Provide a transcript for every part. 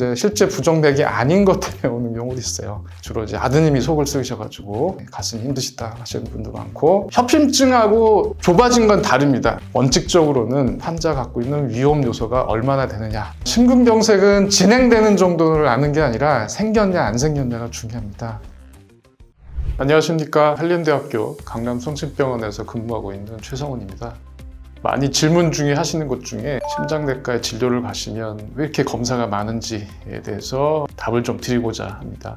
이제 실제 부정맥이 아닌 것 때문에 오는 경우도 있어요. 주로 이제 아드님이 속을 썩이셔가지고 가슴이 힘드시다 하시는 분도 많고, 협심증하고 좁아진 건 다릅니다. 원칙적으로는 환자가 갖고 있는 위험 요소가 얼마나 되느냐. 심근경색은 진행되는 정도를 아는 게 아니라 생겼냐 안 생겼냐가 중요합니다. 안녕하십니까. 한림대학교 강남성심병원에서 근무하고 있는 최성훈입니다. 많이 질문 중에 하시는 것 중에 심장내과에 진료를 가시면 왜 이렇게 검사가 많은지에 대해서 답을 좀 드리고자 합니다.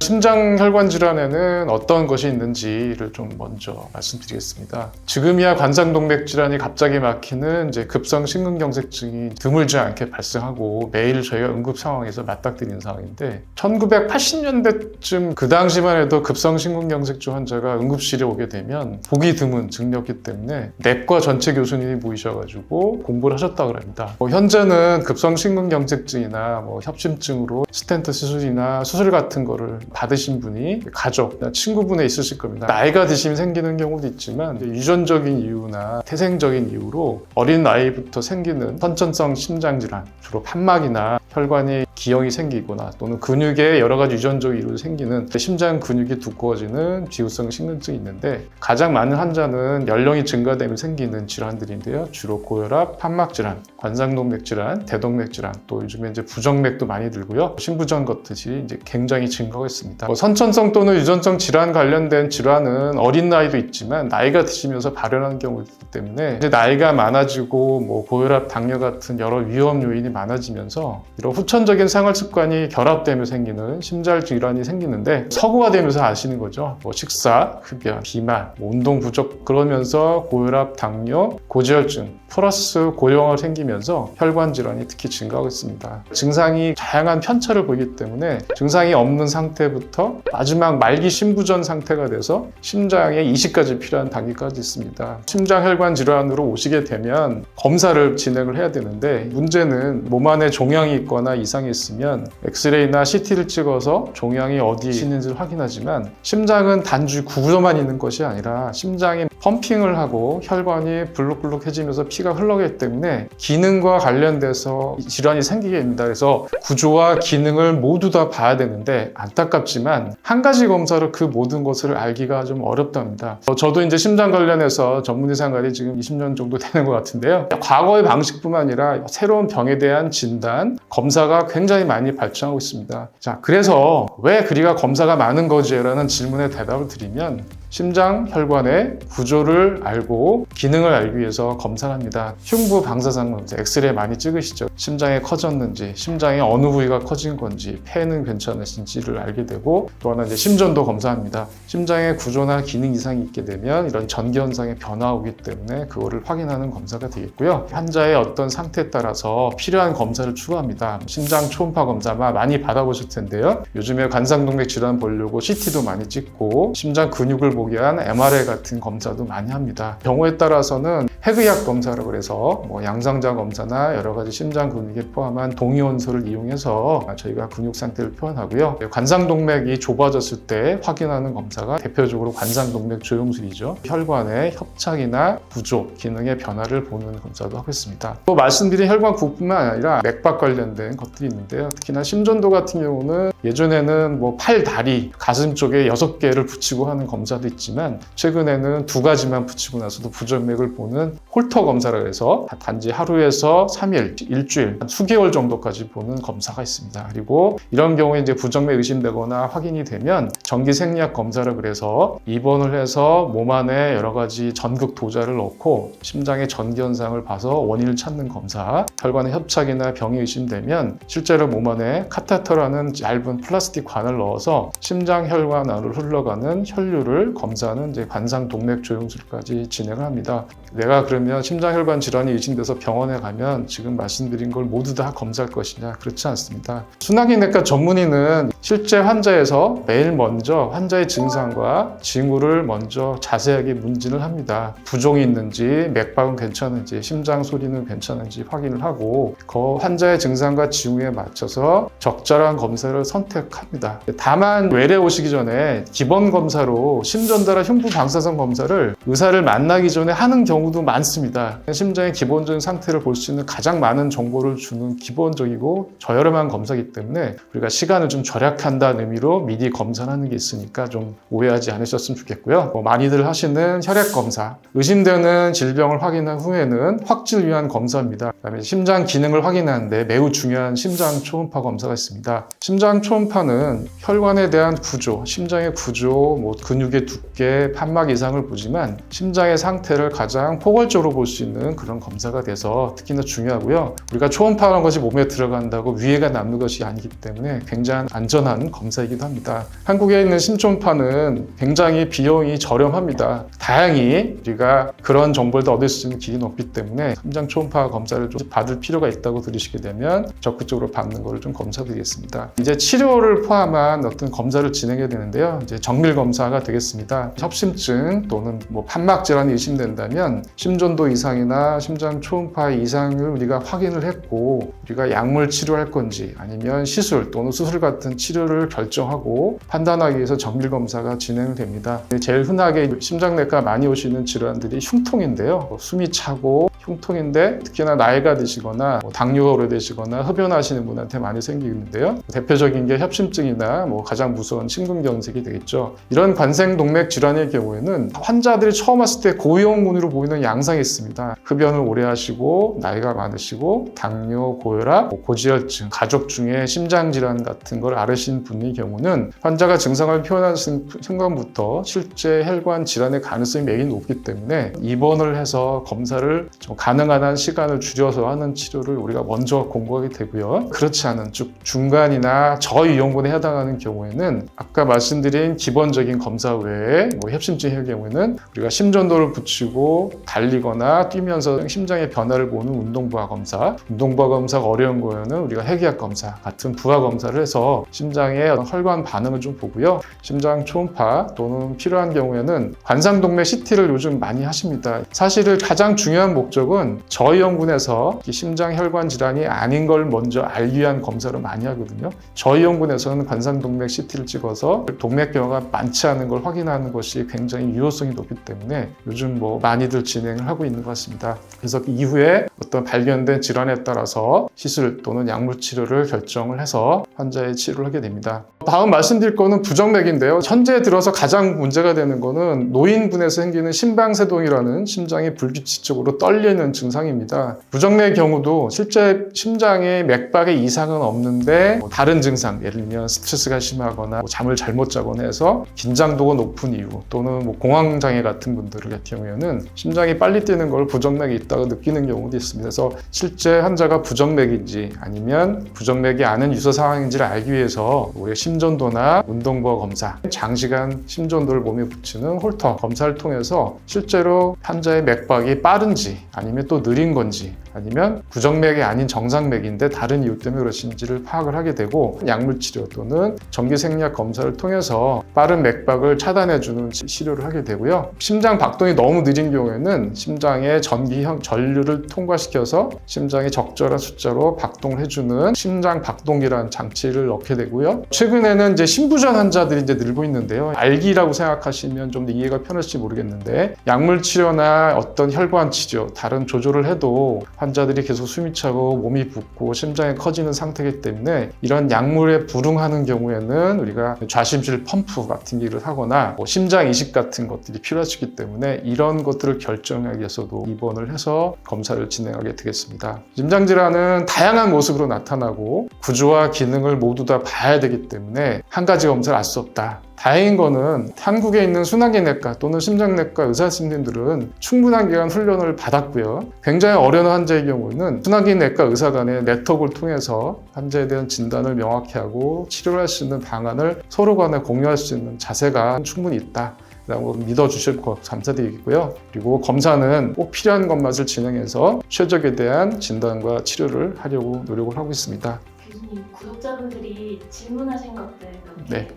심장혈관 질환에는 어떤 것이 있는지를 좀 먼저 말씀드리겠습니다. 지금이야 관상동맥 질환이 갑자기 막히는 이제 급성 심근경색증이 드물지 않게 발생하고 매일 저희가 응급 상황에서 맞닥뜨리는 상황인데, 1980년대쯤 그 당시만 해도 급성 심근경색증 환자가 응급실에 오게 되면 보기 드문 증이었기 때문에 내과 전체 교수님이 모이셔가지고 공부를 하셨다고 합니다. 현재는 급성 심근경색증이나 협심증으로 스텐트 수술이나 수술 같은 거를 받으신 분이 가족, 친구분에 있으실 겁니다. 나이가 드시면 생기는 경우도 있지만 유전적인 이유나 태생적인 이유로 어린 나이부터 생기는 선천성 심장질환, 주로 판막이나 혈관이 기형이 생기거나 또는 근육에 여러 가지 유전적 이유로 생기는 심장 근육이 두꺼워지는 비후성 심근증이 있는데, 가장 많은 환자는 연령이 증가되면 생기는 질환들인데요. 주로 고혈압, 판막질환, 관상동맥 질환, 대동맥 질환, 또 요즘에 이제 부정맥도 많이 들고요. 심부전 것들이 이제 굉장히 증가하고 있습니다. 선천성 또는 유전성 질환 관련된 질환은 어린 나이도 있지만 나이가 드시면서 발현하는 경우가 있기 때문에, 이제 나이가 많아지고 고혈압, 당뇨 같은 여러 위험 요인이 많아지면서 이런 후천적인 생활 습관이 결합되며 생기는 심장 질환이 생기는데, 서구화 되면서 아시는 거죠. 식사, 흡연, 비만, 운동 부족, 그러면서 고혈압, 당뇨, 고지혈증 플러스 고령화 생기면서 혈관 질환이 특히 증가하고 있습니다. 증상이 다양한 편차를 보이기 때문에 증상이 없는 상태부터 마지막 말기 심부전 상태가 돼서 심장에 이식까지 필요한 단계까지 있습니다. 심장혈관 질환으로 오시게 되면 검사를 진행을 해야 되는데, 문제는 몸 안에 종양이 있거나 이상이 있으면 엑스레이나 CT를 찍어서 종양이 어디에 있는지를 확인하지만, 심장은 단지 구조만 있는 것이 아니라 심장이 펌핑을 하고 혈관이 불룩불룩해지면서 피가 흘러가기 때문에 기능과 관련돼서 질환이 생기게 됩니다. 그래서 구조와 기능을 모두 다 봐야 되는데, 안타깝지만 한 가지 검사로 그 모든 것을 알기가 좀 어렵답니다. 저도 이제 심장 관련해서 전문의 생활이 지금 20년 정도 되는 것 같은데요. 과거의 방식뿐만 아니라 새로운 병에 대한 진단, 검사가 굉장히 많이 발전하고 있습니다. 자, 그래서 왜 그리가 검사가 많은 거지라는 질문에 대답을 드리면, 심장 혈관의 구조를 알고 기능을 알기 위해서 검사를 합니다. 흉부 방사선 검사, 엑스레이 많이 찍으시죠. 심장이 커졌는지, 심장의 어느 부위가 커진 건지, 폐는 괜찮으신지를 알게 되고, 또 하나 이제 심전도 검사합니다. 심장의 구조나 기능 이상이 있게 되면 이런 전기 현상의 변화가 오기 때문에 그거를 확인하는 검사가 되겠고요. 환자의 어떤 상태에 따라서 필요한 검사를 추가합니다. 심장 초음파 검사 많이 받아보실 텐데요. 요즘에 관상동맥 질환 보려고 CT도 많이 찍고, 심장 근육을 보기 위한 MRI 같은 검사도 많이 합니다. 경우에 따라서는 핵의학 검사라고 해서 양상자 검사나 여러 가지 심장 근육에 포함한 동위원소를 이용해서 저희가 근육 상태를 표현하고요. 관상동맥이 좁아졌을 때 확인하는 검사가 대표적으로 관상동맥 조영술이죠. 혈관의 협착이나 구조, 기능의 변화를 보는 검사도 하고 있습니다. 또 말씀드린 혈관 구뿐만 아니라 맥박 관련된 것들이 있는데요. 특히나 심전도 같은 경우는 예전에는 팔, 다리, 가슴 쪽에 6개를 붙이고 하는 검사도 있지만, 최근에는 2가지만 붙이고 나서도 부정맥을 보는 홀터 검사라고 해서 단지 하루에서 3일, 일주일, 수개월 정도까지 보는 검사가 있습니다. 그리고 이런 경우에 이제 부정맥 의심되거나 확인이 되면 정기생리학 검사를 그래서 입원을 해서 몸 안에 여러 가지 전극 도자를 넣고 심장의 전기 현상을 봐서 원인을 찾는 검사, 혈관의 협착이나 병이 의심되면 실제로 몸 안에 카테터라는 얇은 플라스틱 관을 넣어서 심장 혈관 안으로 흘러가는 혈류를 검사하는 이제 관상동맥 조영술까지 진행을 합니다. 내가 그러면 심장혈관 질환이 의심돼서 병원에 가면 지금 말씀드린 걸 모두 다 검사할 것이냐? 그렇지 않습니다. 순환기내과 전문의는 실제 환자에서 매일 먼저 환자의 증상과 징후를 먼저 자세하게 문진을 합니다. 부종이 있는지, 맥박은 괜찮은지, 심장 소리는 괜찮은지 확인을 하고 그 환자의 증상과 징후에 맞춰서 적절한 검사를 선택합니다. 다만 외래 오시기 전에 기본 검사로 심전도나 흉부 방사선 검사를 의사를 만나기 전에 하는 경우 경우도 많습니다. 심장의 기본적인 상태를 볼 수 있는 가장 많은 정보를 주는 기본적이고 저렴한 검사이기 때문에 우리가 시간을 좀 절약한다는 의미로 미리 검사를 하는 게 있으니까 좀 오해하지 않으셨으면 좋겠고요. 많이들 하시는 혈액 검사, 의심되는 질병을 확인한 후에는 확진을 위한 검사입니다. 그다음에 심장 기능을 확인하는데 매우 중요한 심장 초음파 검사가 있습니다. 심장 초음파는 혈관에 대한 구조, 심장의 구조, 근육의 두께, 판막 이상을 보지만 심장의 상태를 가장 포괄적으로 볼 수 있는 그런 검사가 돼서 특히나 중요하고요. 우리가 초음파라는 것이 몸에 들어간다고 위해가 남는 것이 아니기 때문에 굉장히 안전한 검사이기도 합니다. 한국에 있는 심초음파는 굉장히 비용이 저렴합니다. 다행히 우리가 그런 정보를 얻을 수 있는 길이 높기 때문에 심장 초음파 검사를 좀 받을 필요가 있다고 들으시게 되면 적극적으로 받는 것을 좀 검사드리겠습니다. 이제 치료를 포함한 어떤 검사를 진행해야 되는데요. 이제 정밀 검사가 되겠습니다. 협심증 또는 판막 질환이 의심된다면 심전도 이상이나 심장 초음파 이상을 우리가 확인을 했고 우리가 약물 치료할 건지 아니면 시술 또는 수술 같은 치료를 결정하고 판단하기 위해서 정밀 검사가 진행됩니다. 제일 흔하게 심장내과 많이 오시는 질환들이 흉통인데요. 숨이 차고 흉통인데 특히나 나이가 드시거나 당뇨가 오래되시거나 흡연하시는 분한테 많이 생기는데요. 대표적인 게 협심증이나 가장 무서운 심근경색이 되겠죠. 이런 관생동맥 질환의 경우에는 환자들이 처음 왔을 때 고위험군으로 보이는 양상이 있습니다. 흡연을 오래 하시고 나이가 많으시고 당뇨, 고혈압, 고지혈증, 가족 중에 심장질환 같은 걸 앓으신 분의 경우는 환자가 증상을 표현하는 순간부터 실제 혈관 질환의 가능성이 매우 높기 때문에 입원을 해서 검사를 가능한 한 시간을 줄여서 하는 치료를 우리가 먼저 공부하게 되고요. 그렇지 않은 즉 중간이나 저위험군에 해당하는 경우에는 아까 말씀드린 기본적인 검사 외에 협심증의 경우에는 우리가 심전도를 붙이고 달리거나 뛰면서 심장의 변화를 보는 운동부하 검사, 운동부하 검사가 어려운 거에는 우리가 핵의학 검사 같은 부하 검사를 해서 심장의 혈관 반응을 좀 보고요. 심장 초음파 또는 필요한 경우에는 관상동맥 CT를 요즘 많이 하십니다. 사실 가장 중요한 목적은 저위험군에서 심장 혈관 질환이 아닌 걸 먼저 알기 위한 검사를 많이 하거든요. 저위험군에서는 관상동맥 CT를 찍어서 동맥경화가 많지 않은 걸 확인하는 것이 굉장히 유효성이 높기 때문에 요즘 많이들 진행을 하고 있는 것 같습니다. 그래서 그 이후에 어떤 발견된 질환에 따라서 시술 또는 약물 치료를 결정을 해서 환자의 치료를 하게 됩니다. 다음 말씀드릴 거는 부정맥인데요. 현재 들어서 가장 문제가 되는 거는 노인분에서 생기는 심방세동이라는 심장이 불규칙적으로 떨리는 증상입니다. 부정맥의 경우도 실제 심장의 맥박에 이상은 없는데 다른 증상, 예를 들면 스트레스가 심하거나 잠을 잘못 자거나 해서 긴장도가 높은 이유 또는 공황장애 같은 분들 같은 경우에는 심장이 빨리 뛰는 걸 부정맥이 있다고 느끼는 경우도 있습니다. 그래서 실제 환자가 부정맥인지 아니면 부정맥이 아닌 유서 상황인지를 알기 위해서 우리가 심전도나 운동부하 검사, 장시간 심전도를 몸에 붙이는 홀터 검사를 통해서 실제로 환자의 맥박이 빠른지 아니면 또 느린 건지 아니면 부정맥이 아닌 정상맥인데 다른 이유 때문에 그러신지를 파악을 하게 되고 약물치료 또는 전기생리학 검사를 통해서 빠른 맥박을 차단해주는 치료를 하게 되고요. 심장 박동이 너무 느린 경우에는 심장의 전류를 통과시켜서 심장이 적절한 숫자로 박동을 해주는 심장 박동기라는 장치를 넣게 되고요. 최근에는 이제 심부전 환자들이 늘고 있는데요. 알기라고 생각하시면 좀 이해가 편할지 모르겠는데 약물치료나 어떤 혈관 치료, 다른 조절을 해도 환자들이 계속 숨이 차고 몸이 붓고 심장이 커지는 상태이기 때문에 이런 약물에 불응하는 경우에는 우리가 좌심실 펌프 같은 일을 하거나 심장 이식 같은 것들이 필요하시기 때문에 이런 것들을 결정하기 위해서도 입원을 해서 검사를 진행하게 되겠습니다. 심장질환은 다양한 모습으로 나타나고 구조와 기능을 모두 다 봐야 되기 때문에 한 가지 검사를 알 수 없다. 다행인 거는 한국에 있는 순환기내과 또는 심장내과 의사 선생님들은 충분한 기간 훈련을 받았고요. 굉장히 어려운 환자의 경우는 순환기내과 의사 간의 네트워크를 통해서 환자에 대한 진단을 명확히 하고 치료를 할 수 있는 방안을 서로 간에 공유할 수 있는 자세가 충분히 있다. 라고 믿어주실 것 감사드리고요. 그리고 검사는 꼭 필요한 것만을 진행해서 최적에 대한 진단과 치료를 하려고 노력을 하고 있습니다. 교수님, 구독자분들이 질문하신 것들 네.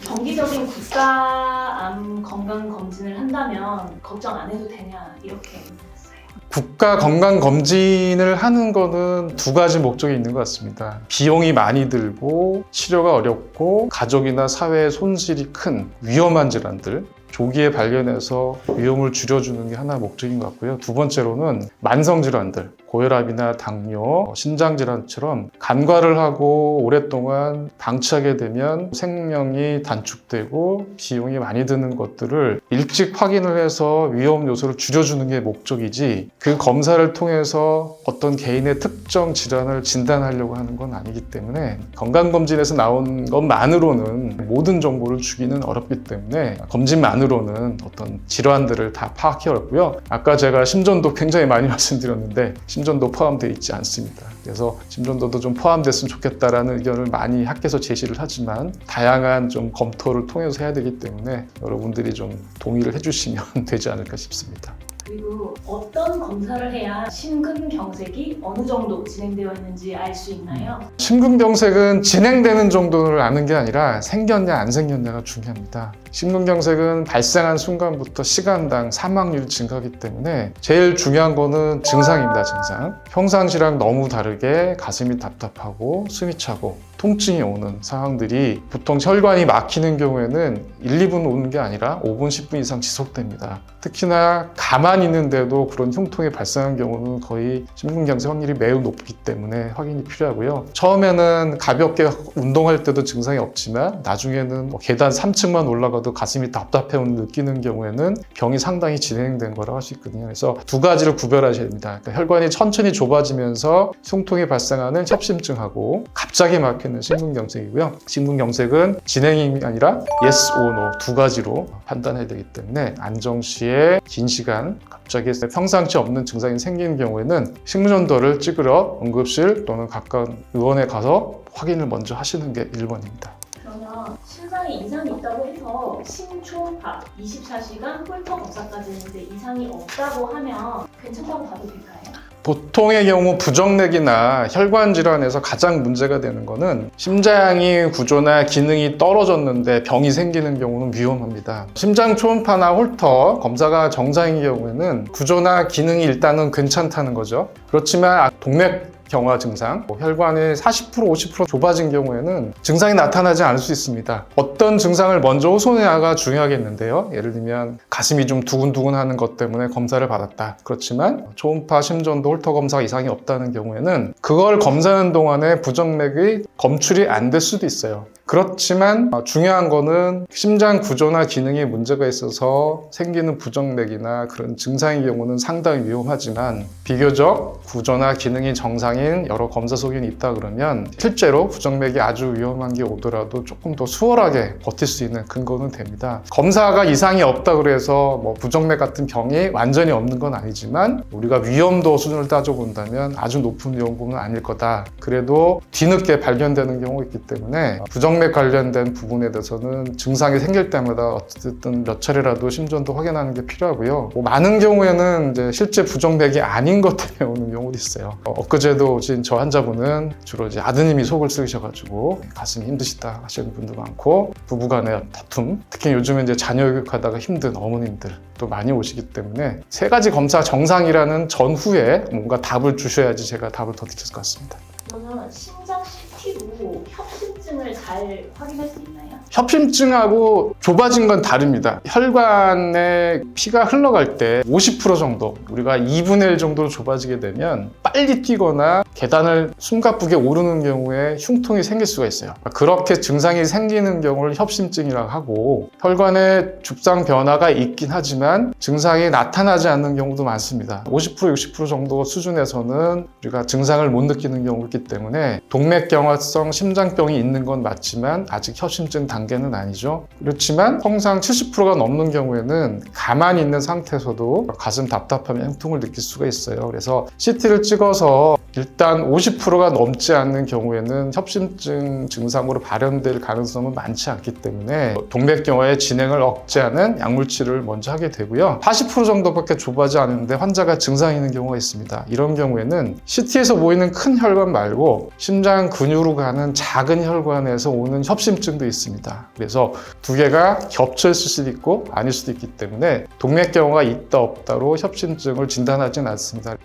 정기적인 국가암 건강 검진을 한다면 걱정 안 해도 되냐 이렇게 물어봤어요. 국가 건강 검진을 하는 거는 두 가지 목적이 있는 것 같습니다. 비용이 많이 들고 치료가 어렵고 가족이나 사회에 손실이 큰 위험한 질환들 조기에 발견해서 위험을 줄여주는 게 하나의 목적인 것 같고요. 두 번째로는 만성질환들, 고혈압이나 당뇨, 신장질환처럼 간과를 하고 오랫동안 방치하게 되면 생명이 단축되고 비용이 많이 드는 것들을 일찍 확인을 해서 위험 요소를 줄여주는 게 목적이지, 그 검사를 통해서 어떤 개인의 특정 질환을 진단하려고 하는 건 아니기 때문에 건강검진에서 나온 것만으로는 모든 정보를 주기는 어렵기 때문에 검진만으로는 어떤 질환들을 다 파악하기 어렵고요. 아까 제가 심전도 굉장히 많이 말씀드렸는데 심전도 포함되어 있지 않습니다. 그래서 심전도도 좀 포함됐으면 좋겠다라는 의견을 많이 학계에서 제시를 하지만 다양한 좀 검토를 통해서 해야 되기 때문에 여러분들이 좀 동의를 해주시면 되지 않을까 싶습니다. 그리고 어떤 검사를 해야 심근경색이 어느 정도 진행되어 있는지 알 수 있나요? 심근경색은 진행되는 정도를 아는 게 아니라 생겼냐 안 생겼냐가 중요합니다. 심근경색은 발생한 순간부터 시간당 사망률이 증가하기 때문에 제일 중요한 거는 증상입니다. 증상. 평상시랑 너무 다르게 가슴이 답답하고 숨이 차고 통증이 오는 상황들이 보통 혈관이 막히는 경우에는 1, 2분 오는 게 아니라 5분, 10분 이상 지속됩니다. 특히나 가만히 있는데도 그런 흉통이 발생한 경우는 거의 심근경색 확률이 매우 높기 때문에 확인이 필요하고요. 처음에는 가볍게 운동할 때도 증상이 없지만 나중에는 계단 3층만 올라가도 가슴이 답답해 느끼는 경우에는 병이 상당히 진행된 거라고 할 수 있거든요. 그래서 두 가지를 구별하셔야 됩니다. 그러니까 혈관이 천천히 좁아지면서 흉통이 발생하는 협심증하고 갑자기 막히는 심근경색이고요. 심근경색은 진행이 아니라 yes or no 두 가지로 판단해야 되기 때문에 안정시에 긴 시간 갑자기 평상시 없는 증상이 생기는 경우에는 심전도를 찍으러 응급실 또는 가까운 의원에 가서 확인을 먼저 하시는 게 1번입니다. 그러면 심장에 이상이 있다고 해서 심초파 24시간 홀터 검사까지 했는데 이상이 없다고 하면 괜찮다고 봐도 될까요? 보통의 경우 부정맥이나 혈관 질환에서 가장 문제가 되는 거는 심장의 구조나 기능이 떨어졌는데 병이 생기는 경우는 위험합니다. 심장 초음파나 홀터 검사가 정상인 경우에는 구조나 기능이 일단은 괜찮다는 거죠. 그렇지만 동맥 경화 증상, 혈관이 40% 50% 좁아진 경우에는 증상이 나타나지 않을 수 있습니다. 어떤 증상을 먼저 호소해야가 중요하겠는데요. 예를 들면 가슴이 좀 두근두근하는 것 때문에 검사를 받았다. 그렇지만 초음파, 심전도, 홀터 검사가 이상이 없다는 경우에는 그걸 검사하는 동안에 부정맥이 검출이 안 될 수도 있어요. 그렇지만 중요한 거는 심장 구조나 기능에 문제가 있어서 생기는 부정맥이나 그런 증상의 경우는 상당히 위험하지만 비교적 구조나 기능이 정상인 여러 검사 소견이 있다 그러면 실제로 부정맥이 아주 위험한 게 오더라도 조금 더 수월하게 버틸 수 있는 근거는 됩니다. 검사가 이상이 없다 그래서 부정맥 같은 병이 완전히 없는 건 아니지만 우리가 위험도 수준을 따져본다면 아주 높은 위험군은 아닐 거다. 그래도 뒤늦게 발견되는 경우가 있기 때문에 부정맥 관련된 부분에 대해서는 증상이 생길 때마다 어쨌든 몇 차례라도 심전도 확인하는 게 필요하고요. 많은 경우에는 이제 실제 부정맥이 아닌 것 때문에 오는 경우도 있어요. 엊그제도 오신 저 환자분은 주로 이제 아드님이 속을 썩이셔가지고 가슴이 힘드시다 하시는 분도 많고 부부간의 다툼, 특히 요즘에 이제 자녀 교육하다가 힘든 어머님들 또 많이 오시기 때문에 세 가지 검사 정상이라는 전후에 뭔가 답을 주셔야지 제가 답을 더 드릴 것 같습니다. 그러면 심장 CT로 협심증을 잘 확인할 수 있나요? 협심증하고 좁아진 건 다릅니다. 혈관에 피가 흘러갈 때 50% 정도, 우리가 2분의 1 정도로 좁아지게 되면 빨리 뛰거나 계단을 숨가쁘게 오르는 경우에 흉통이 생길 수가 있어요. 그렇게 증상이 생기는 경우를 협심증이라고 하고 혈관에 죽상 변화가 있긴 하지만 증상이 나타나지 않는 경우도 많습니다. 50% 60% 정도 수준에서는 우리가 증상을 못 느끼는 경우가 있기 때문에 동맥경화성 심장병이 있는 건 맞지만 아직 협심증 단계는 아니죠. 그렇지만 통상 70%가 넘는 경우에는 가만히 있는 상태에서도 가슴 답답함, 흉통을 느낄 수가 있어요. 그래서 CT를 찍어서 일단 50%가 넘지 않는 경우에는 협심증 증상으로 발현될 가능성은 많지 않기 때문에 동맥경화의 진행을 억제하는 약물치료를 먼저 하게 되고요. 40% 정도밖에 좁아지지 않는데 환자가 증상이 있는 경우가 있습니다. 이런 경우에는 CT에서 보이는 큰 혈관 말고 심장 근육으로 가는 작은 혈관에서 오는 협심증도 있습니다. 그래서 두 개가 겹쳐 있을 수도 있고 아닐 수도 있기 때문에 동맥경화가 있다 없다로 협심증을 진단하지는 않습니다.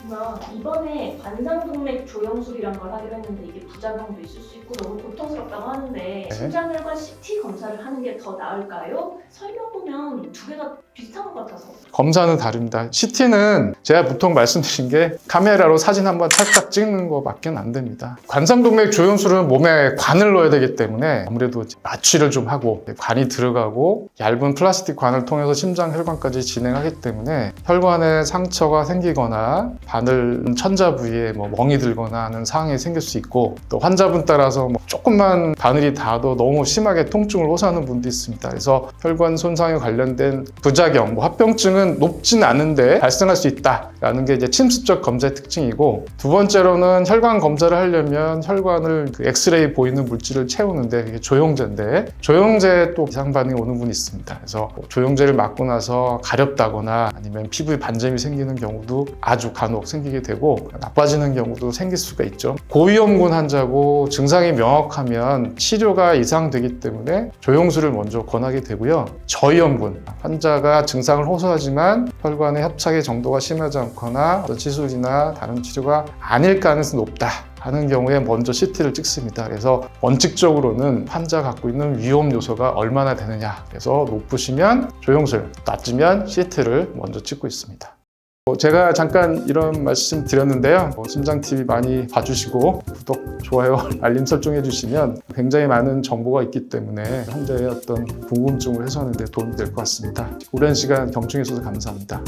그러면 이번에 관상동맥 조영술이란 걸 하기로 했는데 이게 부작용도 있을 수 있고 너무 고통스럽다고 하는데 심장혈관 CT 검사를 하는 게 더 나을까요? 설명 보면 두 개가 비슷한 것 같아서. 검사는 다릅니다. CT는 제가 보통 말씀드린 게 카메라로 사진 한번 찰칵 찍는 거밖에 안 됩니다. 관상동맥 조영술은 몸에 관을 넣어야 되기 때문에 아무래도 마취를 좀 하고 관이 들어가고 얇은 플라스틱 관을 통해서 심장 혈관까지 진행하기 때문에 혈관에 상처가 생기거나 바늘 천자 부위에 멍이 들거나 하는 상황이 생길 수 있고, 또 환자분 따라서 조금만 바늘이 닿아도 너무 심하게 통증을 호소하는 분도 있습니다. 그래서 혈관 손상에 관련된 부작용, 합병증은 높진 않은데 발생할 수 있다라는 게 이제 침습적 검사의 특징이고, 두 번째로는 혈관 검사를 하려면 혈관을 엑스레이 보이는 물질을 채우는데 이게 조영제인데, 조영제에 또 이상 반응이 오는 분이 있습니다. 그래서 조영제를 맞고 나서 가렵다거나 아니면 피부에 반점이 생기는 경우도 아주 간혹 생기게 되고 나빠지는 경우도 생길 수가 있죠. 고위험군 환자고 증상이 명확하면 치료가 이상되기 때문에 조영술을 먼저 권하게 되고요. 저위험군 환자가 증상을 호소하지만 혈관의 협착의 정도가 심하지 않거나 치술이나 다른 치료가 아닐 가능성이 높다 하는 경우에 먼저 CT를 찍습니다. 그래서 원칙적으로는 환자가 갖고 있는 위험 요소가 얼마나 되느냐, 그래서 높으시면 조영술, 낮으면 CT를 먼저 찍고 있습니다. 제가 잠깐 이런 말씀 드렸는데요. 심장TV 많이 봐주시고 구독, 좋아요, 알림 설정해 주시면 굉장히 많은 정보가 있기 때문에 환자의 어떤 궁금증을 해소하는 데 도움이 될 것 같습니다. 오랜 시간 경청해 주셔서 감사합니다.